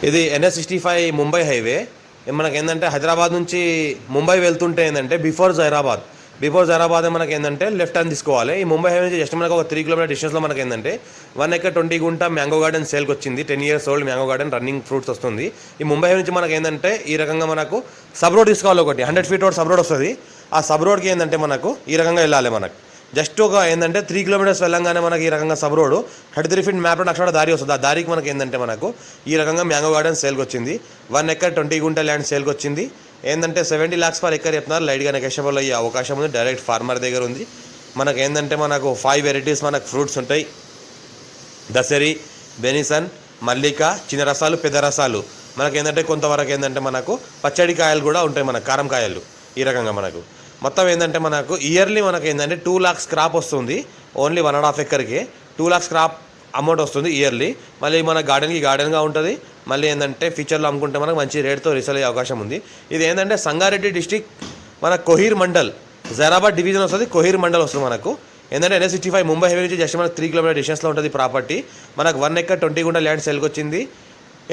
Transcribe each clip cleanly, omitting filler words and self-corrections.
ఇది NH65 Mumbai highway. మనకి ఏంటంటే హైదరాబాద్ నుంచి ముంబై వెళ్తుంటే ఏంటంటే బిఫోర్ జైరాబాద్ మనకి ఏంటంటే లెఫ్ట్ హ్యాండ్ తీసుకోవాలి. ఈ ముంబై హైవే నుంచి జస్ట్ మనకు ఒక 3 కిలోమీటర్ డిస్టెన్స్లో మనకి ఏంటంటే 1 ఎకర్ 20 గుంట మ్యాంగో గార్డెన్ సేల్కి వచ్చింది. 10 years old mango garden running fruits వస్తుంది. ఈ ముంబై హైవే నుంచి మనకి ఏంటంటే ఈ రకంగా మనకు సబ్ రోడ్ తీసుకోవాలి. ఒకటి 100 feet రోడ్ సబ్ రోడ్ వస్తుంది. ఆ సబ్ రోడ్కి ఏంటంటే మనకు ఈ రకంగా వెళ్ళాలి. మనకు జస్ట్ ఒక ఏంటంటే 3 kilometers వెళ్ళంగానే మనకి ఈ రకంగా sub road 33 feet map road అక్కడ దారి వస్తుంది. ఆ దారికి మనకి ఏంటంటే మనకు ఈ రకంగా మ్యాంగో గార్డెన్ సేల్కి వచ్చింది. 1 ఎకర్ 20 గుంట ల్యాండ్ సేల్కి వచ్చింది. ఏంటంటే 70 lakhs per acre చెప్తున్నారు. లైట్గా నెగోషియబుల్ అయ్యే అవకాశం ఉంది. డైరెక్ట్ ఫార్మర్ దగ్గర ఉంది. మనకు ఏంటంటే మనకు 5 varieties మనకు ఫ్రూట్స్ ఉంటాయి. దసరి, బెనిసన్, మల్లిక, చిన్న రసాలు, పెద్ద రసాలు. మనకి ఏంటంటే కొంతవరకు ఏంటంటే మనకు పచ్చడి కాయలు కూడా ఉంటాయి. మనకు కారం కాయలు ఈ రకంగా మనకు మొత్తం ఏంటంటే మనకు ఇయర్లీ మనకి ఏంటంటే 2 lakhs క్రాప్ వస్తుంది. ఓన్లీ 1.5 acreకి 2 lakhs క్రాప్ అమౌంట్ వస్తుంది ఇయర్లీ. మళ్ళీ మన గార్డెన్గా ఉంటుంది. మళ్ళీ ఏంటంటే ఫ్యూచర్లో అమ్ముకుంటే మనకు మంచి రేట్తో రీసేల్ అయ్యే అవకాశం ఉంది. ఇది ఏంటంటే సంగారెడ్డి డిస్టిక్ మన కోహీర్ మండల్ జైరాబాద్ డివిజన్ వస్తుంది. కోహీర్ మండల్ వస్తుంది మనకు. ఏంటంటే NH65 ముంబై హైవే నుంచి జస్ట్ మనకు 3 kilometer డిస్టెన్స్లో ఉంటుంది ప్రాపర్టీ. మనకు 1 ఎకర్ 20 గుంట ల్యాండ్ సేల్కి వచ్చింది.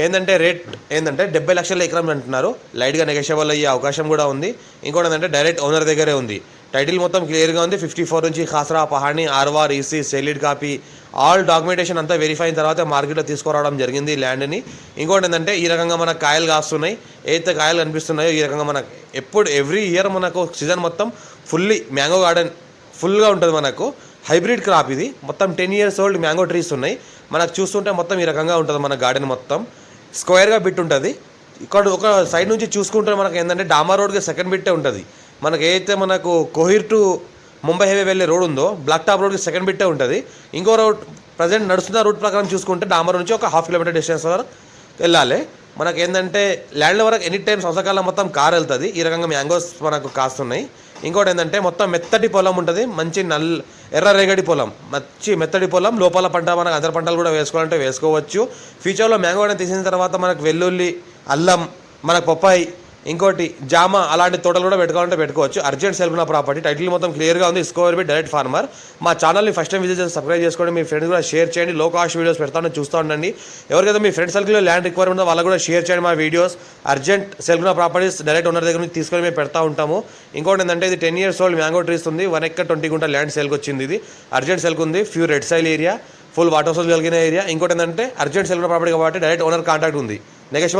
ఏంటంటే రేట్ ఏంటంటే 70 లక్షల ఎకరం అంటున్నారు. లైట్గా నెగోషియబుల్ అయ్యే అవకాశం కూడా ఉంది. ఇంకోటి ఏంటంటే డైరెక్ట్ ఓనర్ దగ్గరే ఉంది. టైటిల్ మొత్తం క్లియర్గా ఉంది. 54 నుంచి ఖాసరా, పహాణి, ఆర్వార్, ఈసీ, సెలిడ్ కాపీ ఆల్ డాక్యుమెంటేషన్ అంతా వెరిఫై అయిన తర్వాత మార్కెట్లో తీసుకురావడం జరిగింది ఈ ల్యాండ్ని. ఇంకోటి ఏంటంటే ఈ రకంగా మనకు కాయలు కాస్తున్నాయి. ఏదైతే కాయలు కనిపిస్తున్నాయో ఈ రకంగా మనకు ఎవ్రీ ఇయర్ మనకు సీజన్ మొత్తం ఫుల్లీ మ్యాంగో గార్డెన్ ఫుల్గా ఉంటుంది. మనకు హైబ్రిడ్ క్రాప్ ఇది. మొత్తం 10 years ఓల్డ్ మ్యాంగో ట్రీస్ ఉన్నాయి. మనకు చూస్తుంటే మొత్తం ఈ రకంగా ఉంటుంది. మన గార్డెన్ మొత్తం స్క్వేర్గా బిట్ ఉంటుంది. ఇక్కడ ఒక సైడ్ నుంచి చూసుకుంటే మనకు ఏంటంటే డామర్ రోడ్కి సెకండ్ బిట్టే ఉంటుంది. మనకు ఏదైతే మనకు కోహీర్ టు ముంబై హైవే వెళ్ళే రోడ్ ఉందో బ్లాక్ టాప్ రోడ్కి సెకండ్ బిట్టే ఉంటుంది. ఇంకో రోడ్ ప్రజెంట్ నడుస్తున్న రూట్ ప్రకారం చూసుకుంటే డామర్ నుంచి ఒక 1/2 kilometer డిస్టెన్స్ వరకు వెళ్ళాలి. మనకు ఏంటంటే ల్యాండ్ వరకు ఎనీ టైం సంవత్సరకాలం మొత్తం కార్ వెళ్తుంది. ఈ రకంగా మ్యాంగోస్ మనకు కాస్తున్నాయి. ఇంకోటి ఏంటంటే మొత్తం మెత్తటి పొలం ఉంటుంది. మంచి ఎర్ర రేగడి పొలం, మంచి మెత్తటి పొలం. లోపల పంట మనకు అందరి పంటలు కూడా వేసుకోవాలంటే వేసుకోవచ్చు. ఫ్యూచర్లో మ్యాంగో గార్డెన్ తీసిన తర్వాత మనకు వెల్లుల్లి, అల్లం, మనకు పప్పాయి, ఇంకోటి జామ అలాంటి తోటలు కూడా పెట్టుకోవాలంటే పెట్టుకోవచ్చు. అర్జెంట్ సేల్ ఉన్న ప్రాపర్టీ. టైటిల్ మొత్తం క్లియర్గా ఉంది. స్కోర్ బి డైరెక్ట్ ఫార్మర్. మా ఛానల్ని ఫస్ట్ టైం విజిట్ చేసి సబ్స్క్రైబ్ చేసుకోండి. మీ ఫ్రెండ్స్ కూడా షేర్ చేయండి. లో కాస్ట్ వీడియోస్ పెడతాను, చూస్తూ ఉండండి. ఎవరికైతే మీ ఫ్రెండ్ సర్కిల్లో ల్యాండ్ రిక్వైర్మెంట్ ఉందో వాళ్ళకు కూడా షేర్ చేయండి. మా వీడియోస్ అర్జెంట్ సేల్ ఉన్న ప్రాపర్టీస్ డైరెక్ట్ ఓనర్ దగ్గర నుంచి తీసుకొని మేము పెడతా ఉంటాము. ఇంకోటి ఏంటంటే ఇది 10 years ఓల్డ్ మ్యాంగో ట్రీస్ ఉంది. 1 ఎకర్ 20 గుంట ల్యాండ్ సేల్కి వచ్చింది. ఇది అర్జెంట్ సేల్కి ఉంది. Few red సైల్ area, full water source కలిగిన ఏరియా. ఇంకోటి ఏంటంటే అర్జెంట్ సేల్ ఉన్న ప్రాపర్టీ కాబట్టి డైరెక్ట్ ఓనర్ కాంటాక్ట్ ఉంది. నెక్స్ట్